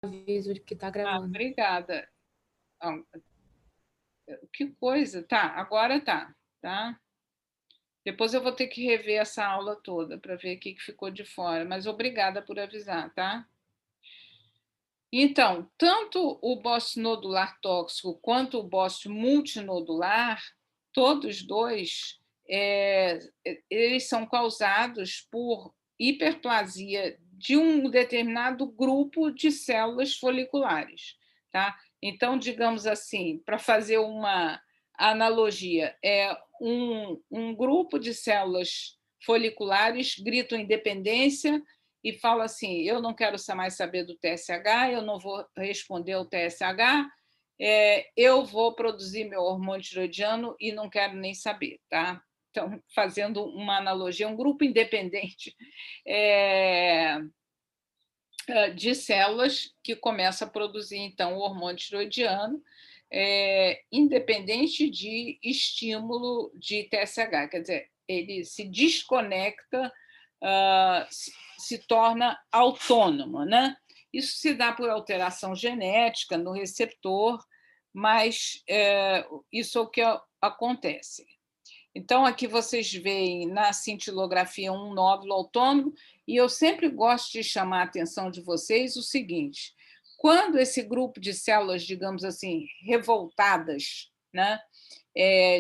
aviso de que está Ah, gravando. obrigada. Ah, que coisa. Tá, agora tá? Depois eu vou ter que rever essa aula toda para ver o que ficou de fora, mas obrigada por avisar, tá? Então, tanto o bócio nodular tóxico quanto o bócio multinodular, todos dois, eles são causados por hiperplasia de um determinado grupo de células foliculares, tá? Então, digamos assim, para fazer uma analogia, um grupo de células foliculares gritam independência e fala assim: eu não quero mais saber do TSH, eu não vou responder ao TSH, eu vou produzir meu hormônio tiroidiano e não quero nem saber, tá? Então, fazendo uma analogia, um grupo independente de células que começa a produzir, então, o hormônio tiroidiano, independente de estímulo de TSH, quer dizer, ele se desconecta, se torna autônomo, né? Isso se dá por alteração genética no receptor, mas isso é o que acontece. Então, aqui vocês veem na cintilografia um nódulo autônomo, e eu sempre gosto de chamar a atenção de vocês o seguinte: quando esse grupo de células, digamos assim, revoltadas, né,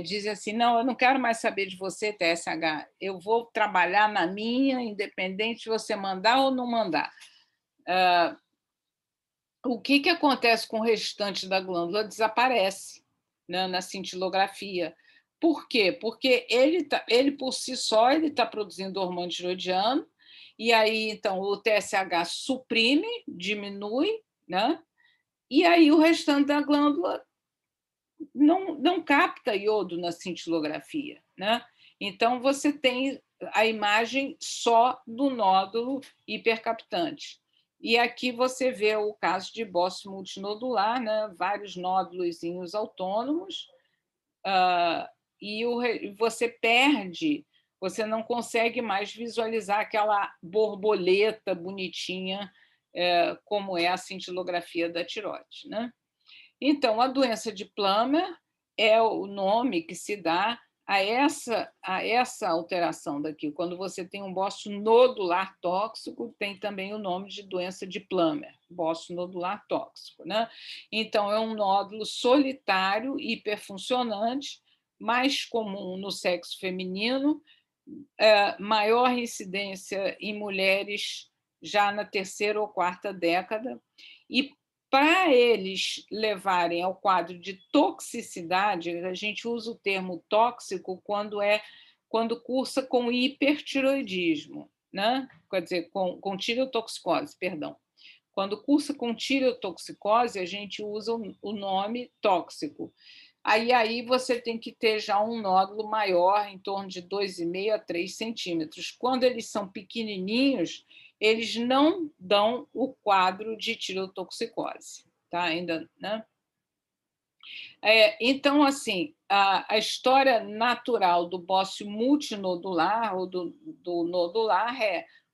dizem assim: não, eu não quero mais saber de você, TSH, eu vou trabalhar na minha, independente de você mandar ou não mandar. O que acontece com o restante da glândula? Desaparece, né, na cintilografia. Por quê? Porque ele por si só ele está produzindo hormônio tiroidiano, e aí então o TSH suprime, diminui, né? E aí o restante da glândula não capta iodo na cintilografia, né? Então você tem a imagem só do nódulo hipercaptante. E aqui você vê o caso de bócio multinodular, né? Vários nódulos autônomos, e você perde, você não consegue mais visualizar aquela borboleta bonitinha, como é a cintilografia da tireoide, né? Então, a doença de Plummer é o nome que se dá a essa alteração daqui. Quando você tem um bócio nodular tóxico, tem também o nome de doença de Plummer, bócio nodular tóxico, né? Então, é um nódulo solitário, hiperfuncionante, mais comum no sexo feminino, maior incidência em mulheres já na terceira ou quarta década, e para eles levarem ao quadro de toxicidade, a gente usa o termo tóxico quando cursa com hipertiroidismo, né? Quer dizer, com tireotoxicose, perdão. Quando cursa com tireotoxicose, a gente usa o nome tóxico. Aí você tem que ter já um nódulo maior, em torno de 2,5 a 3 centímetros. Quando eles são pequenininhos, eles não dão o quadro de tireotoxicose, tá? Ainda, né? Então, assim, a história natural do bócio multinodular ou do nodular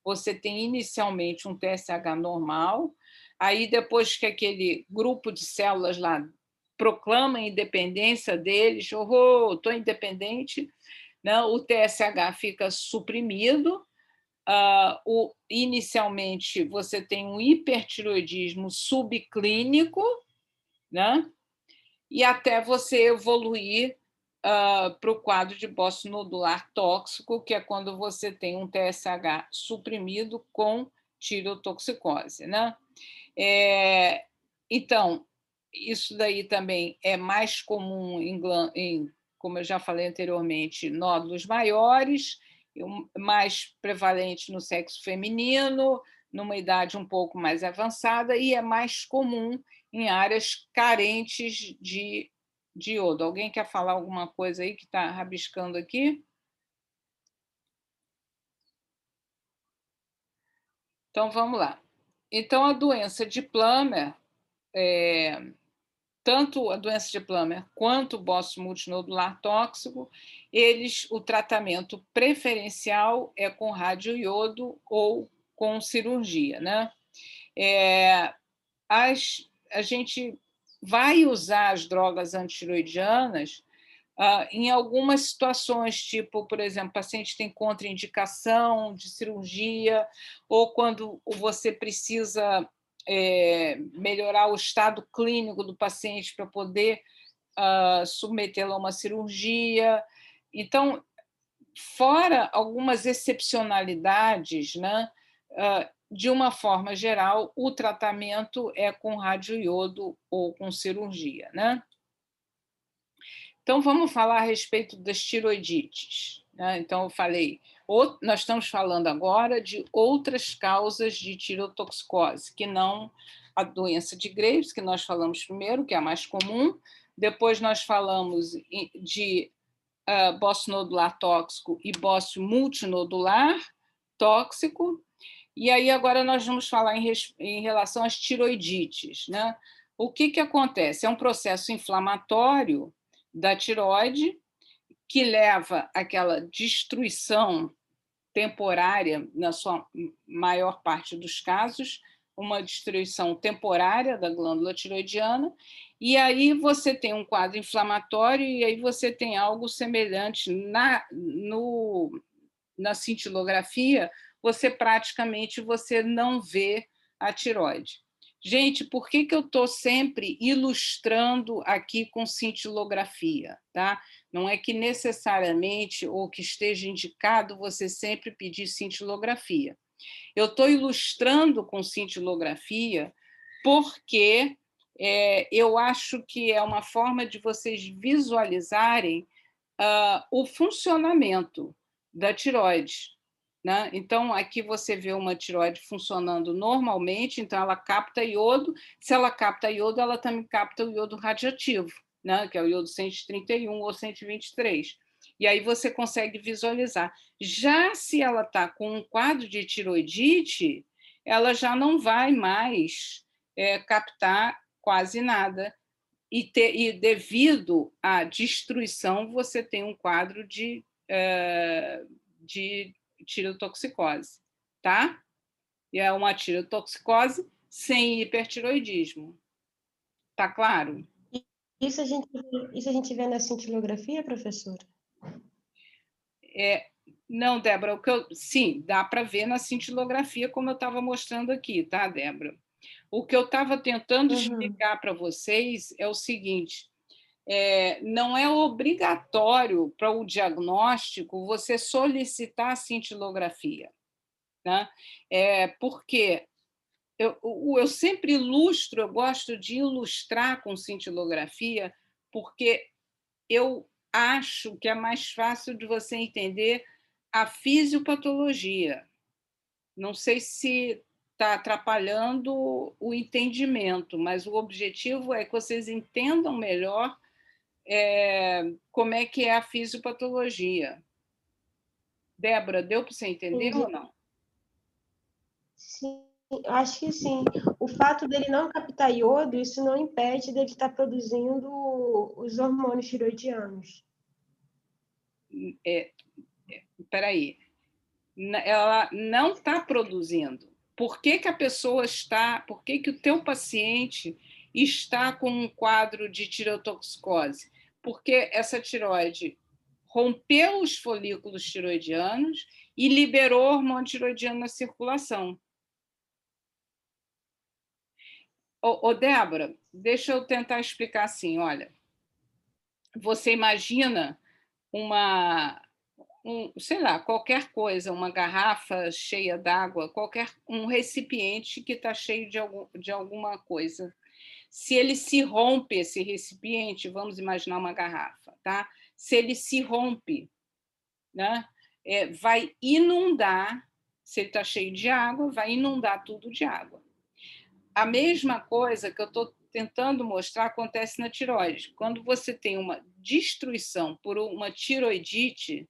você tem inicialmente um TSH normal, aí depois que aquele grupo de células lá proclama a independência deles, estou independente, né? O TSH fica suprimido, inicialmente você tem um hipertiroidismo subclínico, né? E até você evoluir para o quadro de bócio nodular tóxico, que é quando você tem um TSH suprimido com tireotoxicose, né? Então, isso daí também é mais comum como eu já falei anteriormente, nódulos maiores, mais prevalente no sexo feminino, numa idade um pouco mais avançada, e é mais comum em áreas carentes de iodo. Alguém quer falar alguma coisa aí que está rabiscando aqui? Então, vamos lá. Então, a doença de Plummer, tanto a doença de Plummer quanto o bócio multinodular tóxico, o tratamento preferencial é com radioiodo ou com cirurgia, né? a gente vai usar as drogas antiretrovirales em algumas situações, tipo, por exemplo, o paciente tem contraindicação de cirurgia, ou quando você precisa melhorar o estado clínico do paciente para poder submetê-lo a uma cirurgia. Então, fora algumas excepcionalidades, né, de uma forma geral, o tratamento é com radioiodo ou com cirurgia, né? Então, vamos falar a respeito das tiroidites, né? Então, eu falei, nós estamos falando agora de outras causas de tirotoxicose, que não a doença de Graves, que nós falamos primeiro, que é a mais comum, depois nós falamos de bócio nodular tóxico e bócio multinodular tóxico, e aí agora nós vamos falar em relação às tiroidites, né? O que acontece? É um processo inflamatório da tireoide que leva àquela destruição temporária, na sua maior parte dos casos, uma destruição temporária da glândula tiroidiana, e aí você tem um quadro inflamatório, e aí você tem algo semelhante na cintilografia, você não vê a tireoide. Gente, por que eu estou sempre ilustrando aqui com cintilografia? Tá? Não é que necessariamente, ou que esteja indicado, você sempre pedir cintilografia. Eu estou ilustrando com cintilografia porque eu acho que é uma forma de vocês visualizarem o funcionamento da tireoide. Né? Então, aqui você vê uma tireoide funcionando normalmente, então ela capta iodo. Se ela capta iodo, ela também capta o iodo radioativo, né? Que é o iodo 131 ou 123. E aí você consegue visualizar. Já se ela está com um quadro de tiroidite, ela já não vai mais captar quase nada. E devido à destruição, você tem um quadro de tirotoxicose, tá? E é uma tirotoxicose sem hipertiroidismo. Tá claro? Isso a gente vê na cintilografia, professora? Não, Débora, sim, dá para ver na cintilografia, como eu estava mostrando aqui, tá, Débora? O que eu estava tentando explicar para vocês é o seguinte: não é obrigatório para o diagnóstico você solicitar a cintilografia, né? Porque eu sempre ilustro, eu gosto de ilustrar com cintilografia, porque eu acho que é mais fácil de você entender a fisiopatologia. Não sei se está atrapalhando o entendimento, mas o objetivo é que vocês entendam melhor como é que é a fisiopatologia. Débora, deu para você entender Entendi. ou não? Sim, acho que sim. O fato dele não captar iodo, isso não impede dele estar produzindo os hormônios tiroidianos. Espera aí. Ela não está produzindo. Por que a pessoa está, por que o teu paciente está com um quadro de tireotoxicose? Porque essa tireoide rompeu os folículos tiroidianos e liberou hormônio tiroidiano na circulação. Débora, deixa eu tentar explicar assim, olha, você imagina sei lá, qualquer coisa, uma garrafa cheia d'água, um recipiente que está cheio de alguma coisa. Se ele se rompe, esse recipiente, vamos imaginar uma garrafa, tá? Se ele se rompe, né, vai inundar, se ele está cheio de água, vai inundar tudo de água. A mesma coisa que eu estou tentando mostrar acontece na tireoide. Quando você tem uma destruição por uma tiroidite,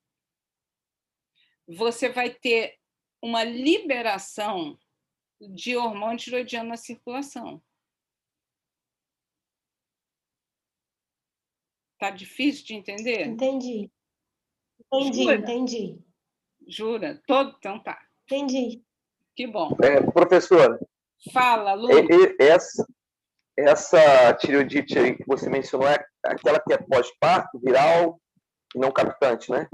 você vai ter uma liberação de hormônio tiroidiano na circulação. Tá difícil de entender? Entendi. Jura? Entendi. Jura? Todo? Então tá. Entendi. Que bom. Professora, Fala, Lu. essa tireoidite aí que você mencionou é aquela que é pós-parto, viral, e não captante, né?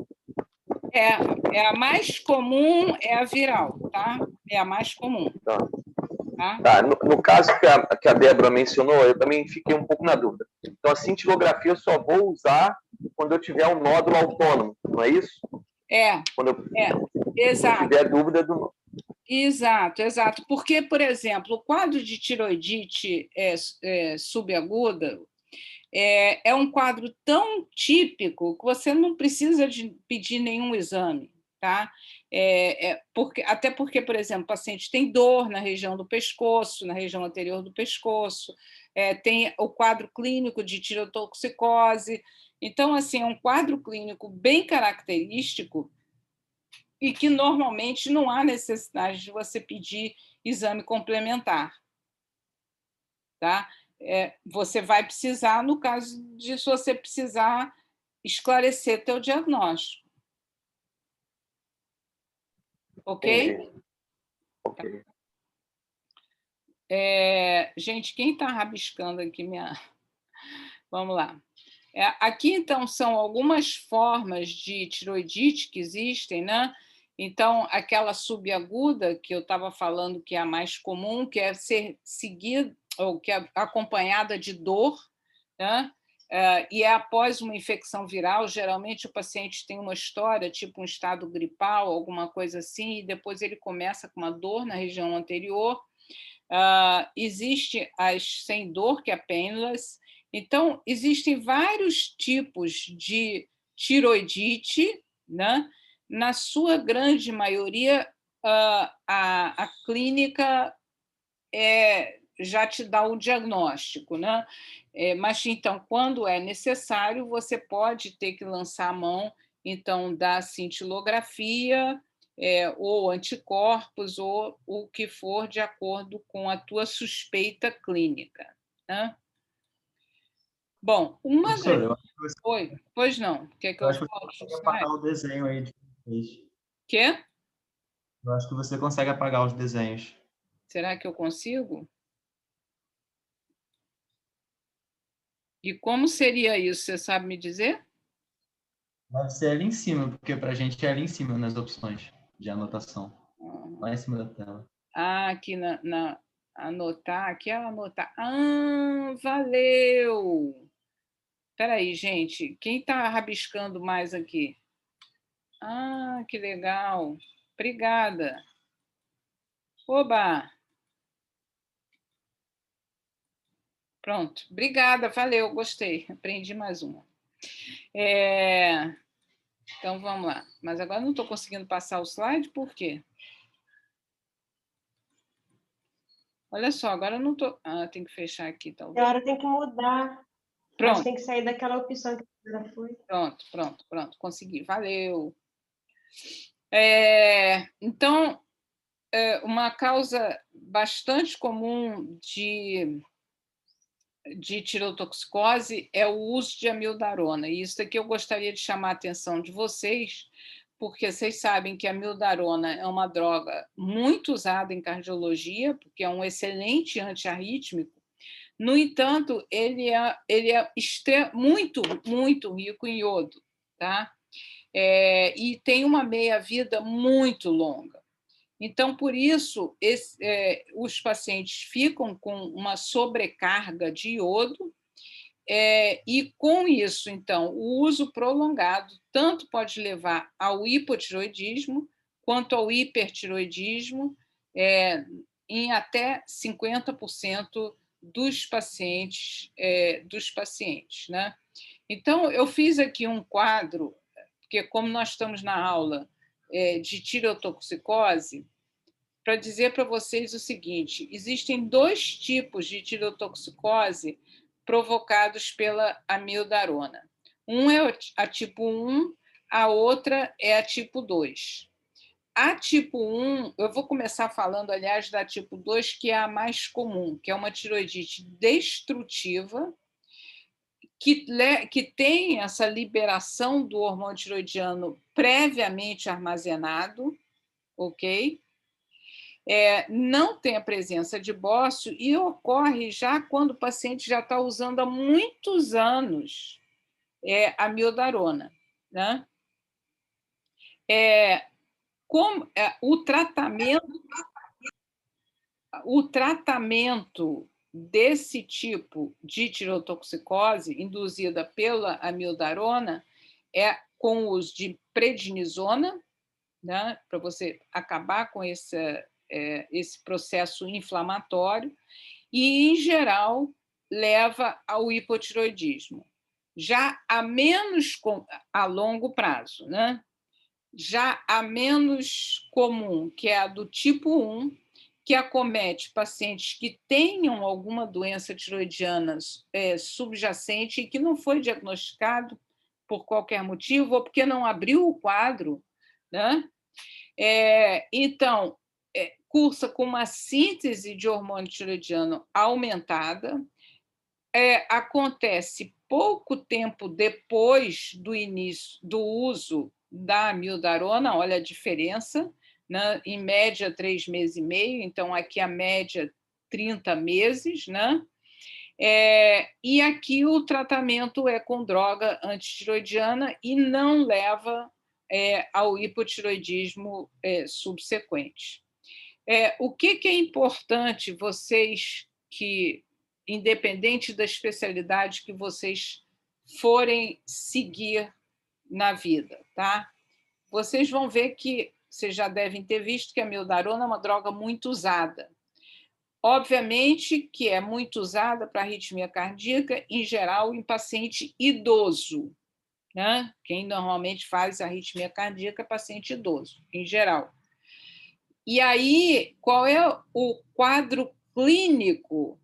É a mais comum, é a viral, tá? É a mais comum. Tá. Tá? Tá, no caso que a Débora mencionou, eu também fiquei um pouco na dúvida. Então, a cintilografia eu só vou usar quando eu tiver um nódulo autônomo, não é isso? Quando eu Exato. tiver dúvida do... Exato, exato. Porque, por exemplo, o quadro de tiroidite subaguda é um quadro tão típico que você não precisa de pedir nenhum exame, tá? Até porque, por exemplo, o paciente tem dor na região do pescoço, na região anterior do pescoço, tem o quadro clínico de tirotoxicose. Então, assim, é um quadro clínico bem característico e que normalmente não há necessidade de você pedir exame complementar, tá? Você vai precisar, no caso de se você precisar esclarecer teu diagnóstico. Ok? Entendi. Ok. Gente, quem está rabiscando aqui minha... Vamos lá. Aqui, então, são algumas formas de tiroidite que existem, né? Então, aquela subaguda que eu estava falando que é a mais comum, que é ser seguida ou que é acompanhada de dor, né? E é após uma infecção viral. Geralmente o paciente tem uma história, tipo um estado gripal, alguma coisa assim, e depois ele começa com uma dor na região anterior. Existe as sem dor, que é painless. Então, existem vários tipos de tiroidite, né? Na sua grande maioria, a clínica já te dá o diagnóstico, né? Mas, então, quando é necessário, você pode ter que lançar a mão, então, da cintilografia, ou anticorpos, ou o que for de acordo com a tua suspeita clínica, né? Bom, Professor, eu acho que Oi, pois não. Quer que eu eu acho que você volte o consegue slide? apagar o desenho aí de vocês. Quê? Eu acho que você consegue apagar os desenhos. Será que eu consigo? E como seria isso? Você sabe me dizer? Deve ser ali em cima, porque para a gente é ali em cima nas opções de anotação. Lá em cima da tela. Aqui anotar, aqui é anotar. Valeu! Espera aí, gente. Quem está rabiscando mais aqui? Que legal. Obrigada. Oba! Pronto. Obrigada, valeu, gostei. Aprendi mais uma. Então, vamos lá. Mas agora não estou conseguindo passar o slide, por quê? Olha só, agora eu não estou... tem que fechar aqui, talvez. A hora tem que mudar. Pronto. Mas tem que sair daquela opção que já foi. Pronto. Consegui. Valeu. Então, uma causa bastante comum de tirotoxicose é o uso de amiodarona. E isso aqui eu gostaria de chamar a atenção de vocês, porque vocês sabem que a amiodarona é uma droga muito usada em cardiologia, porque é um excelente antiarrítmico. No entanto, ele é muito, muito rico em iodo, tá? E tem uma meia-vida muito longa. Então, por isso, os pacientes ficam com uma sobrecarga de iodo, e, com isso, então, o uso prolongado tanto pode levar ao hipotiroidismo quanto ao hipertiroidismo, em até 50% dos pacientes, né? Então, eu fiz aqui um quadro, porque, como nós estamos na aula de tirotoxicose, para dizer para vocês o seguinte: existem dois tipos de tirotoxicose provocados pela amiodarona. Um é a tipo 1, a outra é a tipo 2. A tipo 1, eu vou começar falando, aliás, da tipo 2, que é a mais comum, que é uma tiroidite destrutiva, que tem essa liberação do hormônio tiroidiano previamente armazenado, ok? não tem a presença de bócio e ocorre já quando o paciente já está usando há muitos anos a amiodarona, né? O tratamento desse tipo de tireotoxicose induzida pela amiodarona é com o uso de prednisona, né, para você acabar com esse processo inflamatório, e, em geral, leva ao hipotiroidismo. Já a longo prazo, né? Já a menos comum, que é a do tipo 1, que acomete pacientes que tenham alguma doença tiroidiana subjacente e que não foi diagnosticado por qualquer motivo ou porque não abriu o quadro, né? Então, cursa com uma síntese de hormônio tiroidiano aumentada, acontece pouco tempo depois do início do uso da amiodarona, olha a diferença, né? Em média 3 meses e meio, então aqui a média 30 meses, né? E aqui o tratamento é com droga antitiroidiana e não leva ao hipotiroidismo subsequente. O que é importante vocês que, independente da especialidade que vocês forem seguir na vida, tá? Vocês vão ver que, vocês já devem ter visto que a amiodarona é uma droga muito usada. Obviamente que é muito usada para arritmia cardíaca, em geral, em paciente idoso, né? Quem normalmente faz arritmia cardíaca é paciente idoso, em geral. E aí, qual é o quadro clínico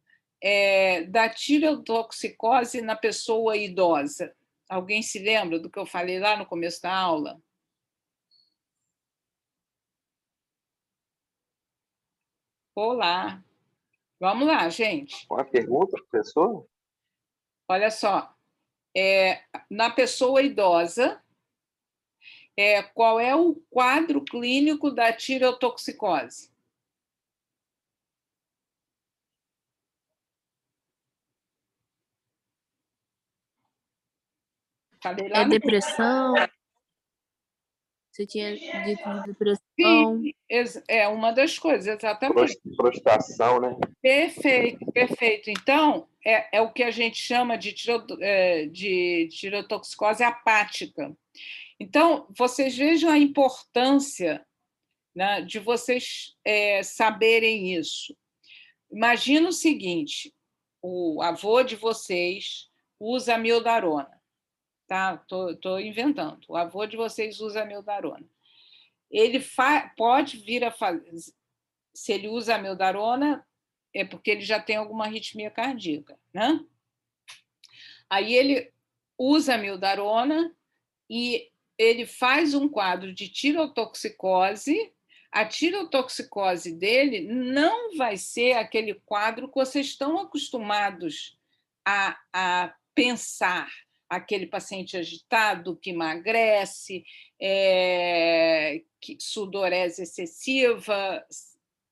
da tireotoxicose na pessoa idosa? Alguém se lembra do que eu falei lá no começo da aula? Olá. Vamos lá, gente. Uma pergunta, professor? Olha só. Na pessoa idosa, qual é o quadro clínico da tireotoxicose? Falei lá depressão? Você tinha dito de depressão? Sim, é uma das coisas, exatamente. Prostração, né? Perfeito, perfeito. Então, é o que a gente chama de tireotoxicose apática. Então, vocês vejam a importância, né, de vocês saberem isso. Imagina o seguinte, o avô de vocês usa amiodarona, tá? Estou inventando. O avô de vocês usa amiodarona. Ele pode vir a fazer... Se ele usa amiodarona, é porque ele já tem alguma arritmia cardíaca, né? Aí ele usa amiodarona e ele faz um quadro de tireotoxicose. A tireotoxicose dele não vai ser aquele quadro que vocês estão acostumados a pensar, aquele paciente agitado que emagrece, sudorese excessiva.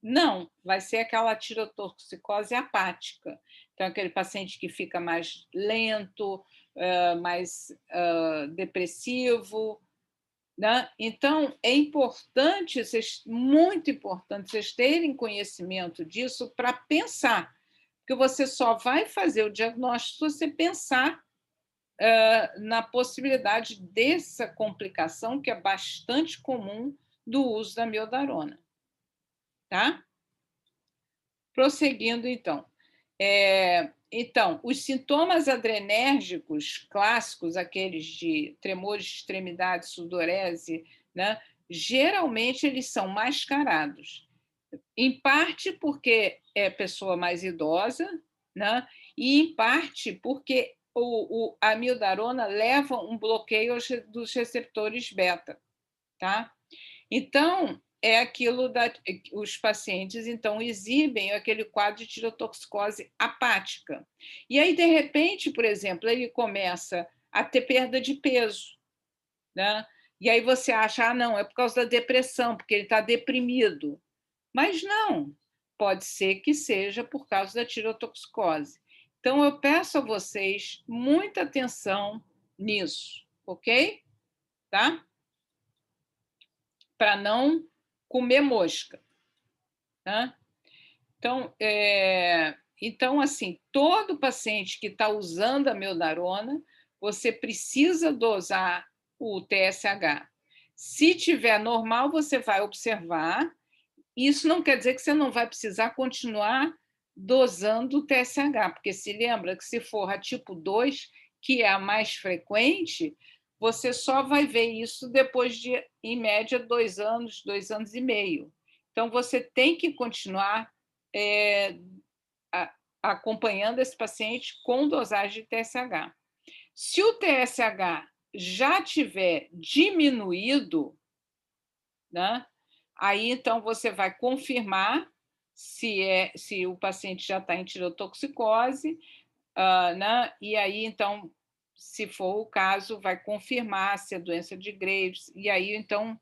Não, vai ser aquela tireotoxicose apática. Então, aquele paciente que fica mais lento, mais depressivo, né? Então, é importante, muito importante, vocês terem conhecimento disso para pensar, porque você só vai fazer o diagnóstico se você pensar na possibilidade dessa complicação, que é bastante comum, do uso da amiodarona. Tá? Prosseguindo, então. Então, os sintomas adrenérgicos clássicos, aqueles de tremor de extremidade, sudorese, né, geralmente eles são mascarados, em parte porque é pessoa mais idosa, né, e em parte porque a amiodarona leva um bloqueio dos receptores beta. Tá? Então, é aquilo os pacientes, então, exibem aquele quadro de tireotoxicose apática. E aí, de repente, por exemplo, ele começa a ter perda de peso, né? E aí você acha, não, é por causa da depressão, porque ele está deprimido. Mas não, pode ser que seja por causa da tirotoxicose. Então, eu peço a vocês muita atenção nisso, ok? Tá? Para não comer mosca. Tá? Então, assim, todo paciente que está usando a meldarona, você precisa dosar o TSH. Se tiver normal, você vai observar. Isso não quer dizer que você não vai precisar continuar dosando o TSH, porque se lembra que se for a tipo 2, que é a mais frequente, você só vai ver isso depois de, em média, 2 anos, 2 anos e meio. Então, você tem que continuar acompanhando esse paciente com dosagem de TSH. Se o TSH já tiver diminuído, né, aí então você vai confirmar se o paciente já está em tirotoxicose, né, e aí então, se for o caso, vai confirmar se é doença de Graves, e aí então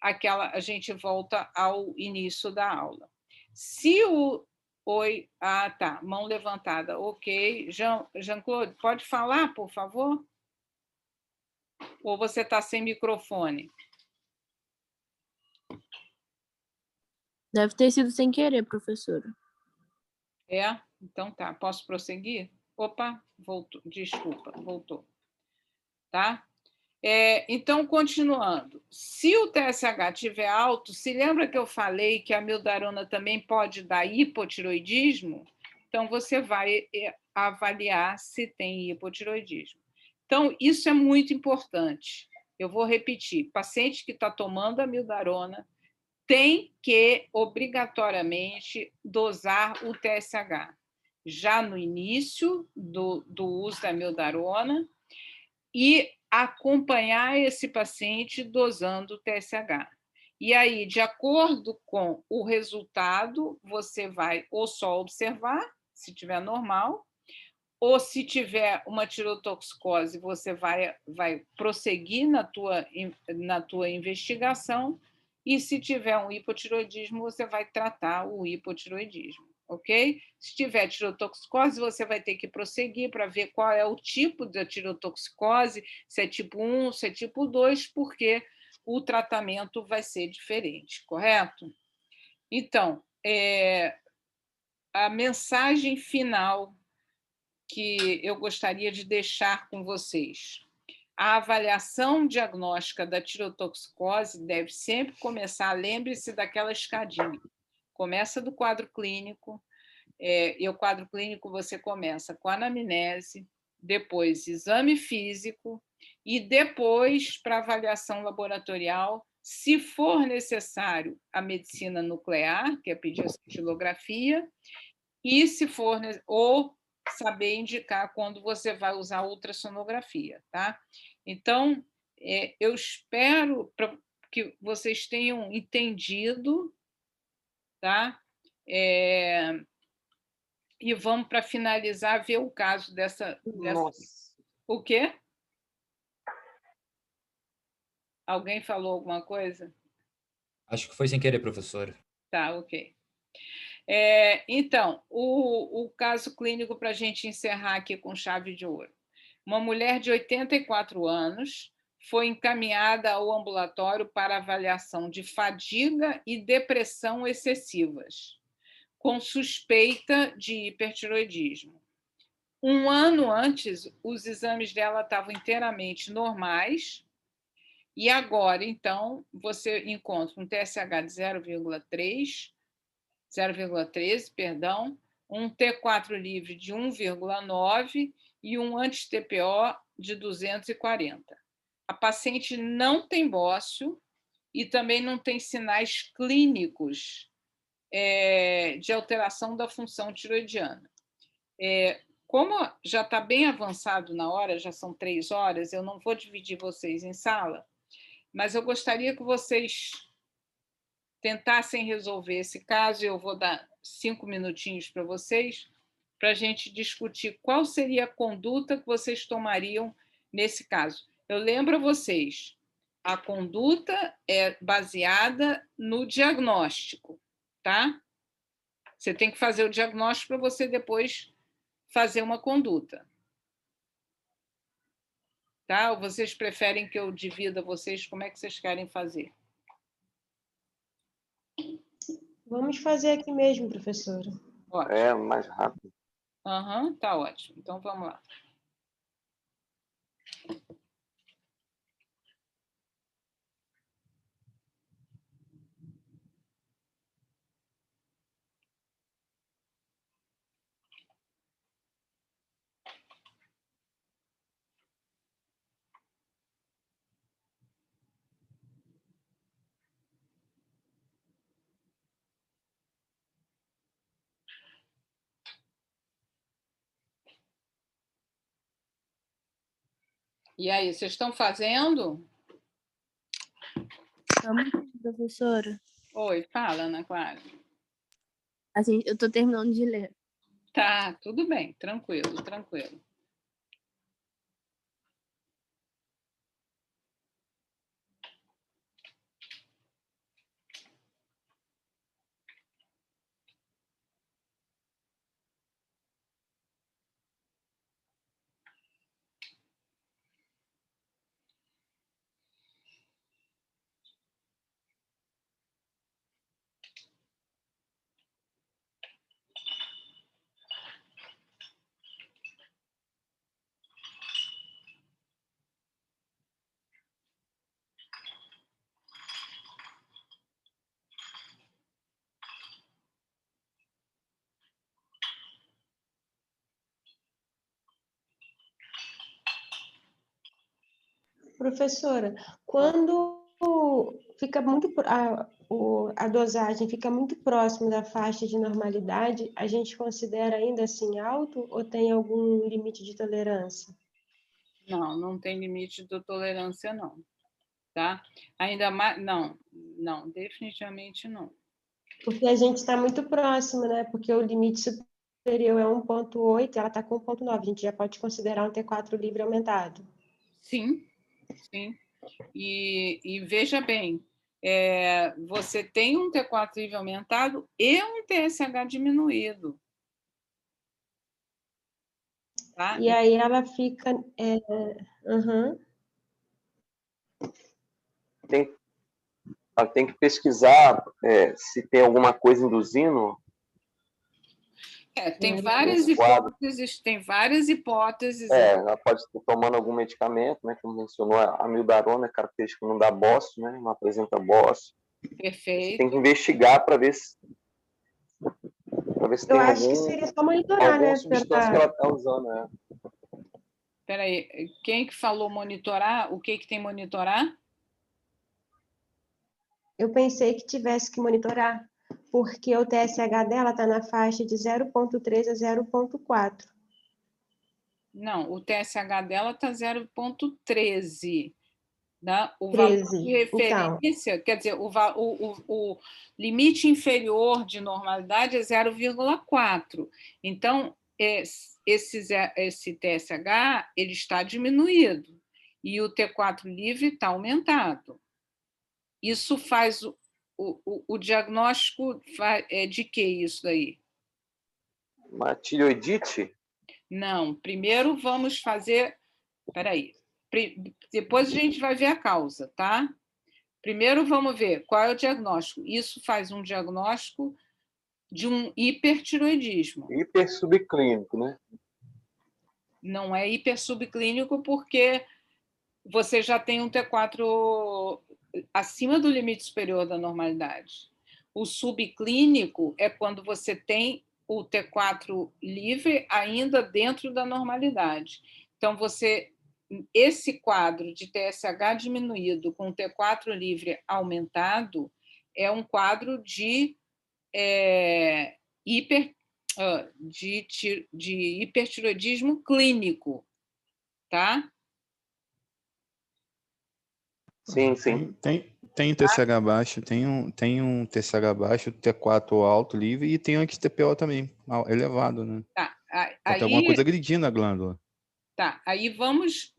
a gente volta ao início da aula. Se o... Oi, tá, mão levantada, ok. Jean-Claude, pode falar, por favor? Ou você está sem microfone? Deve ter sido sem querer, professora. Então tá, posso prosseguir? Opa, voltou, desculpa, voltou. Tá? Então, continuando, se o TSH estiver alto, se lembra que eu falei que a mildarona também pode dar hipotiroidismo? Então, você vai avaliar se tem hipotiroidismo. Então, isso é muito importante. Eu vou repetir, paciente que está tomando a mildarona tem que, obrigatoriamente, dosar o TSH, já no início do uso da mildarona, e acompanhar esse paciente dosando o TSH. E aí, de acordo com o resultado, você vai ou só observar, se tiver normal, ou se tiver uma tirotoxicose, você vai prosseguir na tua investigação, e se tiver um hipotiroidismo, você vai tratar o hipotiroidismo, ok? Se tiver tirotoxicose, você vai ter que prosseguir para ver qual é o tipo da tirotoxicose, se é tipo 1, se é tipo 2, porque o tratamento vai ser diferente, correto? Então, a mensagem final que eu gostaria de deixar com vocês. A avaliação diagnóstica da tirotoxicose deve sempre começar, lembre-se daquela escadinha. Começa do quadro clínico, e o quadro clínico você começa com anamnese, depois exame físico, e depois, para avaliação laboratorial, se for necessário, a medicina nuclear, que é pedir a cintilografia, e se for, ou saber indicar quando você vai usar ultrassonografia, tá? Então, eu espero que vocês tenham entendido, tá? E vamos, para finalizar, ver o caso dessa... Nossa. O quê? Alguém falou alguma coisa? Acho que foi sem querer, professora. Tá, ok. Então, o caso clínico, para a gente encerrar aqui com chave de ouro. Uma mulher de 84 anos foi encaminhada ao ambulatório para avaliação de fadiga e depressão excessivas, com suspeita de hipertiroidismo. 1 ano antes, os exames dela estavam inteiramente normais, e agora, então, você encontra um TSH de 0,13, perdão, um T4 livre de 1,9 e um anti-TPO de 240. A paciente não tem bócio e também não tem sinais clínicos de alteração da função tiroidiana. Como já está bem avançado na hora, já são 3 horas, eu não vou dividir vocês em sala, mas eu gostaria que vocês tentassem resolver esse caso, e eu vou dar 5 minutinhos para vocês, para a gente discutir qual seria a conduta que vocês tomariam nesse caso. Eu lembro a vocês, a conduta é baseada no diagnóstico, tá? Você tem que fazer o diagnóstico para você depois fazer uma conduta. Tá? Ou vocês preferem que eu divida vocês? Como é que vocês querem fazer? Vamos fazer aqui mesmo, professora. Ótimo. É, mais rápido. Tá ótimo. Então, vamos lá. E aí, vocês estão fazendo? Estamos, professora. Oi, fala, Ana Clara. Assim, eu estou terminando de ler. Tá, tudo bem, tranquilo, tranquilo. Professora, quando fica muito a dosagem fica muito próximo da faixa de normalidade, a gente considera ainda assim alto ou tem algum limite de tolerância? Não, não tem limite de tolerância, não. Tá? Ainda mais... Não, definitivamente não. Porque a gente está muito próximo, né? Porque o limite superior é 1,8, ela está com 1,9. A gente já pode considerar um T4 livre aumentado. Sim, sim. E veja bem, você tem um T4 livre aumentado e um TSH diminuído. Tá? E aí ela fica... Tem que pesquisar se tem alguma coisa induzindo. Tem várias hipóteses. Ela pode estar tomando algum medicamento, né? Como mencionou, a amiodarona é característica, não dá bócio, né? Não apresenta bócio. Perfeito. Você tem que investigar para ver se tem acho que seria só monitorar, né? substância que ela está usando, né? Espera aí, quem que falou monitorar? O que tem monitorar? Eu pensei que tivesse que monitorar, porque o TSH dela está na faixa de 0,3 a 0,4. Não, o TSH dela está 0,13. Né? O valor de referência, quer dizer, o limite inferior de normalidade é 0,4. Então, esse TSH ele está diminuído e o T4 livre está aumentado. Isso faz o diagnóstico de que isso daí? Uma tireoidite? Não, primeiro vamos fazer... Espera aí. Depois a gente vai ver a causa, tá? Primeiro vamos ver qual é o diagnóstico. Isso faz um diagnóstico de um hipertiroidismo. Hipersubclínico, né? Não é hipersubclínico porque você já tem um T4 acima do limite superior da normalidade. O subclínico é quando você tem o T4 livre ainda dentro da normalidade. Então, esse quadro de TSH diminuído com T4 livre aumentado é um quadro de hipertiroidismo clínico, tá? Sim, sim. Tem TSH baixo, tem um TSH baixo, T4 alto, livre, e tem um XTPO também, elevado, né? Tá. Tem alguma coisa agredindo a glândula. Tá, aí vamos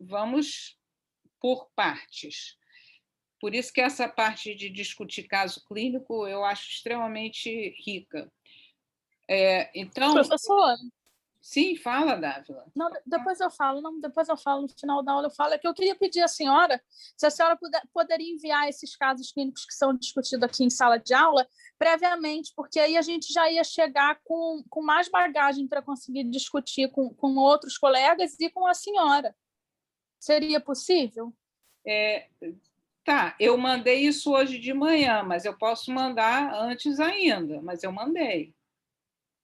por partes. Por isso que essa parte de discutir caso clínico eu acho extremamente rica. Então, professora. Sim, fala, Dávila. Não, depois eu falo, no final da aula eu falo. É que eu queria pedir à senhora se a senhora poderia enviar esses casos clínicos que são discutidos aqui em sala de aula previamente, porque aí a gente já ia chegar com mais bagagem para conseguir discutir com outros colegas e com a senhora. Seria possível? Tá, eu mandei isso hoje de manhã, mas eu posso mandar antes ainda, mas eu mandei.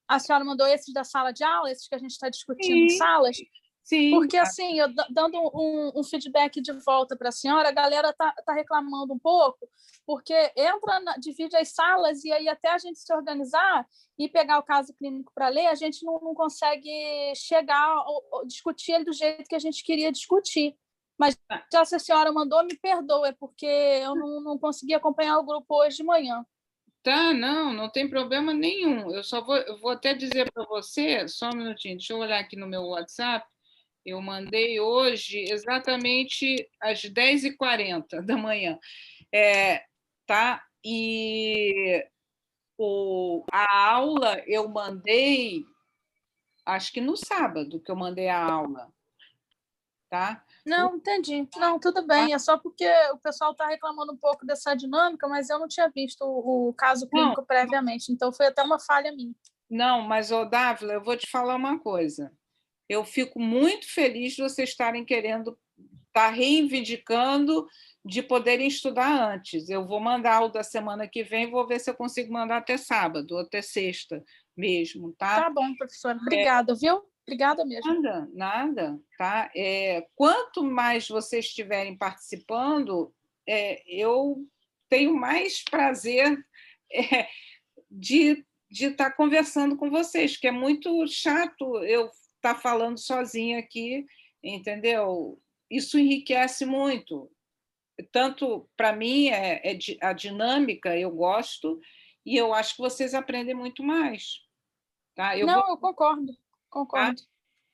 A senhora mandou esses da sala de aula, esses que a gente está discutindo em salas? Sim. Porque, assim, eu dando um feedback de volta para a senhora, a galera tá reclamando um pouco, porque divide as salas e aí até a gente se organizar e pegar o caso clínico para ler, a gente não consegue chegar ou discutir ele do jeito que a gente queria discutir. Mas já se a senhora mandou, me perdoe, é porque eu não consegui acompanhar o grupo hoje de manhã. Tá, não tem problema nenhum. Eu vou até dizer para você, só um minutinho, deixa eu olhar aqui no meu WhatsApp. Eu mandei hoje exatamente às 10h40 da manhã. Tá? E a aula eu mandei, acho que no sábado que eu mandei a aula. Tá? Não, entendi. Não, tudo bem. É só porque o pessoal está reclamando um pouco dessa dinâmica, mas eu não tinha visto o caso clínico previamente, então foi até uma falha minha. Não, mas, Dávila, eu vou te falar uma coisa. Eu fico muito feliz de vocês estarem querendo, reivindicando de poderem estudar antes. Eu vou mandar o da semana que vem, vou ver se eu consigo mandar até sábado, ou até sexta mesmo, tá? Tá bom, professora. Obrigada, viu? Obrigada mesmo. Nada, tá? Quanto mais vocês estiverem participando, eu tenho mais prazer de estar conversando com vocês, que é muito chato eu estar falando sozinha aqui, entendeu? Isso enriquece muito. Tanto para mim, a dinâmica eu gosto, e eu acho que vocês aprendem muito mais. Tá? Eu concordo. Tá?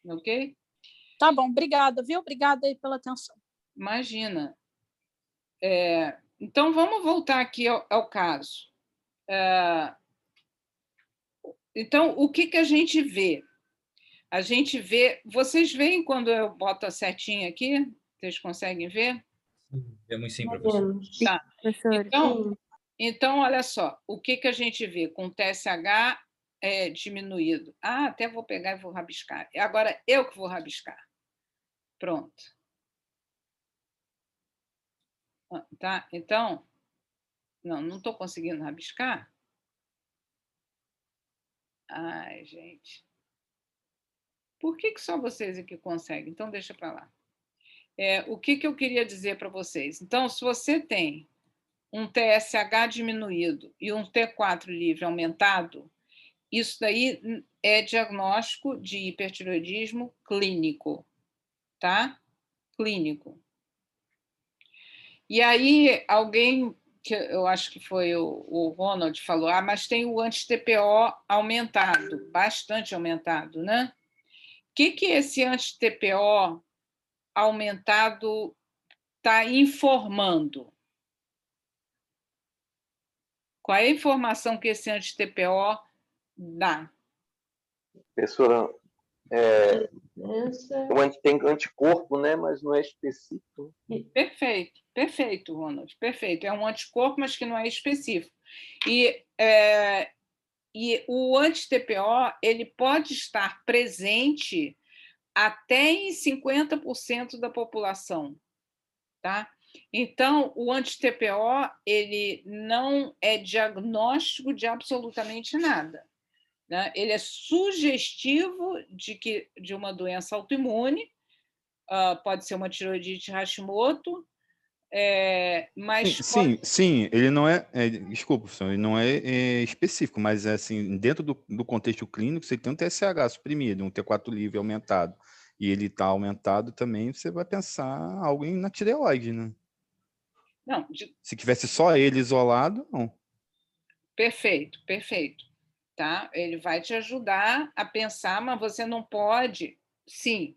Ok? Tá bom, obrigada, viu? Obrigada aí pela atenção. Imagina. Então, vamos voltar aqui ao caso. Então, o que a gente vê? A gente vê... Vocês veem quando eu boto a setinha aqui? Vocês conseguem ver? Vemos sim, professor. Tá. Então, olha só. O que a gente vê com o TSH diminuído? Até vou pegar e vou rabiscar. Agora, eu que vou rabiscar. Pronto. Tá? Então, não estou conseguindo rabiscar. Ai, gente. Por que só vocês aqui conseguem? Então, deixa para lá. O que eu queria dizer para vocês? Então, se você tem um TSH diminuído e um T4 livre aumentado, isso daí é diagnóstico de hipertireoidismo clínico, tá? Clínico. E aí, alguém, que eu acho que foi o Ronald, falou, mas tem o anti-TPO aumentado, bastante aumentado, né? O que esse anti-TPO aumentado está informando? Qual é a informação que esse anti-TPO dá? Professora, tem anticorpo, né? Mas não é específico. Perfeito, Ronald, perfeito. É um anticorpo, mas que não é específico. E o anti-TPO ele pode estar presente até em 50% da população, tá? Então, o anti-TPO ele não é diagnóstico de absolutamente nada, né? Ele é sugestivo de uma doença autoimune, pode ser uma tireoidite Hashimoto, mas... Sim, ele não desculpa, professor, ele não é específico, mas assim, dentro do contexto clínico, você tem um TSH suprimido, um T4 livre aumentado, e ele está aumentado também, você vai pensar algo na tireoide, né? Não, se tivesse só ele isolado, não. Perfeito. Tá? Ele vai te ajudar a pensar, mas você não pode... Sim,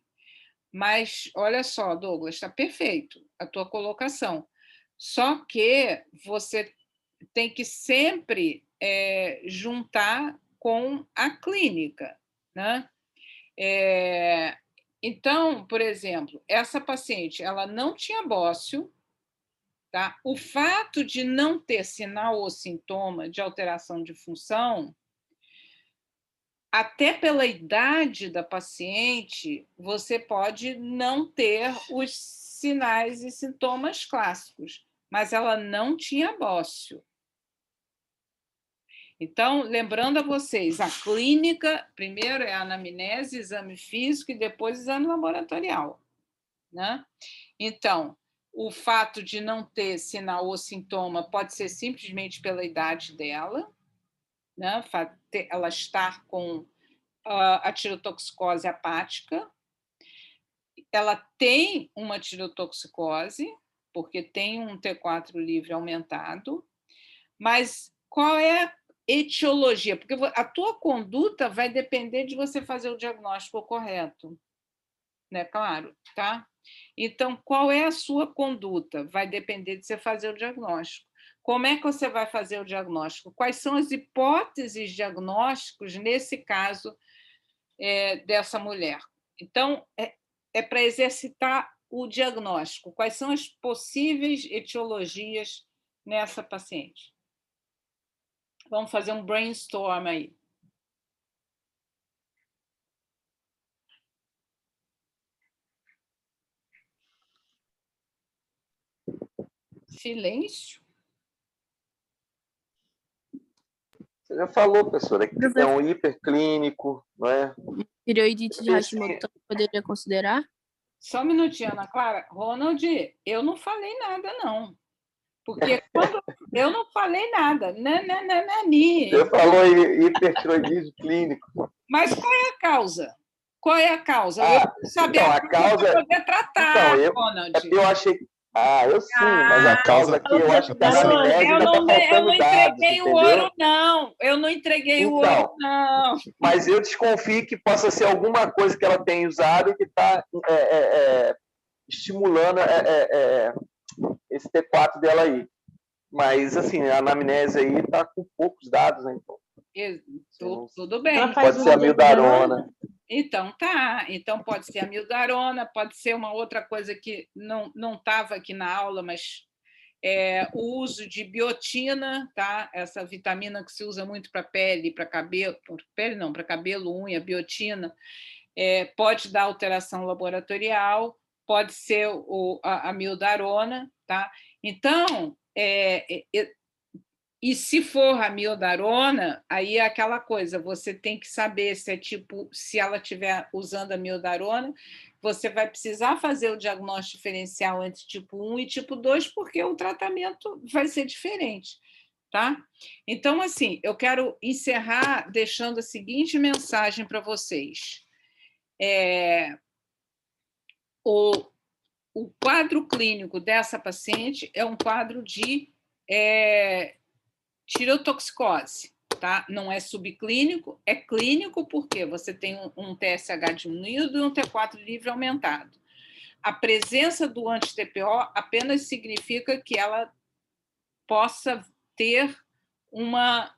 mas olha só, Douglas, está perfeito a tua colocação. Só que você tem que sempre juntar com a clínica, né? Então, por exemplo, essa paciente, ela não tinha bócio, tá? O fato de não ter sinal ou sintoma de alteração de função, até pela idade da paciente, você pode não ter os sinais e sintomas clássicos, mas ela não tinha bócio. Então, lembrando a vocês, a clínica, primeiro é a anamnese, exame físico e depois exame laboratorial, né? Então, o fato de não ter sinal ou sintoma pode ser simplesmente pela idade dela, né? Ela estar com a tirotoxicose hepática, ela tem uma tirotoxicose, porque tem um T4 livre aumentado, mas qual é a etiologia? Porque a tua conduta vai depender de você fazer o diagnóstico correto, né? Claro, tá? Então, qual é a sua conduta? Vai depender de você fazer o diagnóstico. Como é que você vai fazer o diagnóstico? Quais são as hipóteses diagnósticas nesse caso dessa mulher? Então, é para exercitar o diagnóstico. Quais são as possíveis etiologias nessa paciente? Vamos fazer um brainstorm aí. Silêncio. Você já falou, professora, que é um hiperclínico, não é? Tireoidite de Hashimoto poderia considerar? Só um minutinho, Ana Clara. Ronald, eu não falei nada, não. Porque quando eu não falei nada. Nananani. Você falou hipertiroidismo clínico. Mas qual é a causa? Qual é a causa? Eu preciso saber então, a causa para poder tratar, então, Ronald. eu achei... eu sim, mas a causa aqui, eu acho que a anamnese ainda está faltando dados, entreguei o entendeu? ouro, não. Eu não entreguei o ouro, não. Mas eu desconfio que possa ser alguma coisa que ela tem usado e que está estimulando esse T4 dela aí. Mas, assim, a anamnese aí está com poucos dados, né? Então, tudo bem. Pode ser a mildarona. Então, tá. Então, pode ser a mildarona, pode ser uma outra coisa que não estava aqui na aula, mas o uso de biotina, tá? Essa vitamina que se usa muito para pele, para cabelo, para cabelo, unha, biotina, pode dar alteração laboratorial, pode ser a mildarona, tá? Então, e se for a mildarona, aí é aquela coisa, você tem que saber se ela estiver usando a mildarona, você vai precisar fazer o diagnóstico diferencial entre tipo 1 e tipo 2, porque o tratamento vai ser diferente, tá? Então, assim, eu quero encerrar deixando a seguinte mensagem para vocês. O quadro clínico dessa paciente é um quadro de tirotoxicose, tá? Não é subclínico, é clínico porque você tem um TSH diminuído e um T4 livre aumentado. A presença do anti-TPO apenas significa que ela possa ter uma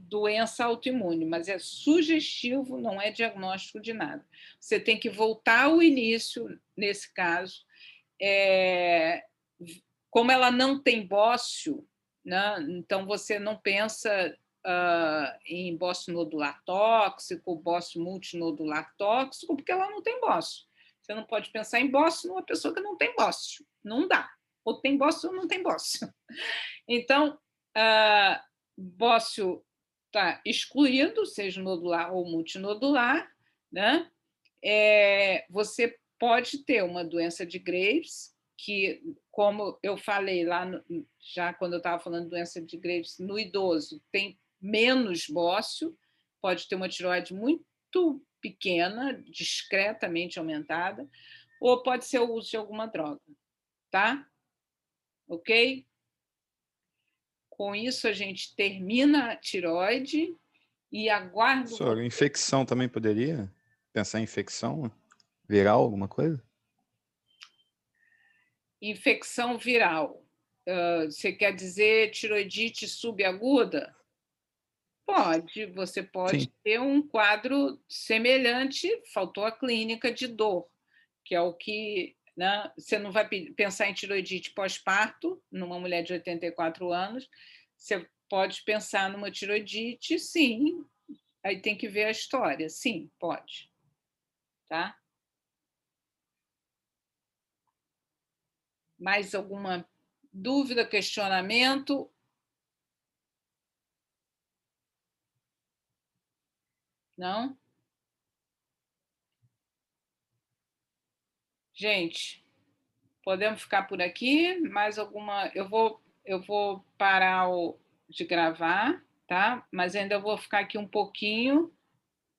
doença autoimune, mas é sugestivo, não é diagnóstico de nada. Você tem que voltar ao início, nesse caso. Como ela não tem bócio, né? Então você não pensa em bócio nodular tóxico, bócio multinodular tóxico, porque ela não tem bócio. Você não pode pensar em bócio numa pessoa que não tem bócio. Não dá. Ou tem bócio ou não tem bócio. Então, bócio está excluído, seja nodular ou multinodular, né? Você pode ter uma doença de Graves, que, como eu falei lá, já quando eu estava falando de doença de Graves, no idoso tem menos bócio, pode ter uma tireoide muito pequena, discretamente aumentada, ou pode ser o uso de alguma droga, tá? Ok? Com isso, a gente termina a tireoide e aguardo... Professor, infecção também poderia? Pensar em infecção? Viral, alguma coisa? infecção viral. Você quer dizer tiroidite subaguda? Pode, você pode ter um quadro semelhante, faltou a clínica de dor, que é o que, né, você não vai pensar em tiroidite pós-parto, numa mulher de 84 anos, você pode pensar numa tiroidite, sim, aí tem que ver a história, sim, pode. Tá? Mais alguma dúvida, questionamento? Não? Gente, podemos ficar por aqui? Mais alguma? Eu vou parar de gravar, tá? Mas ainda vou ficar aqui um pouquinho.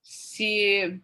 Se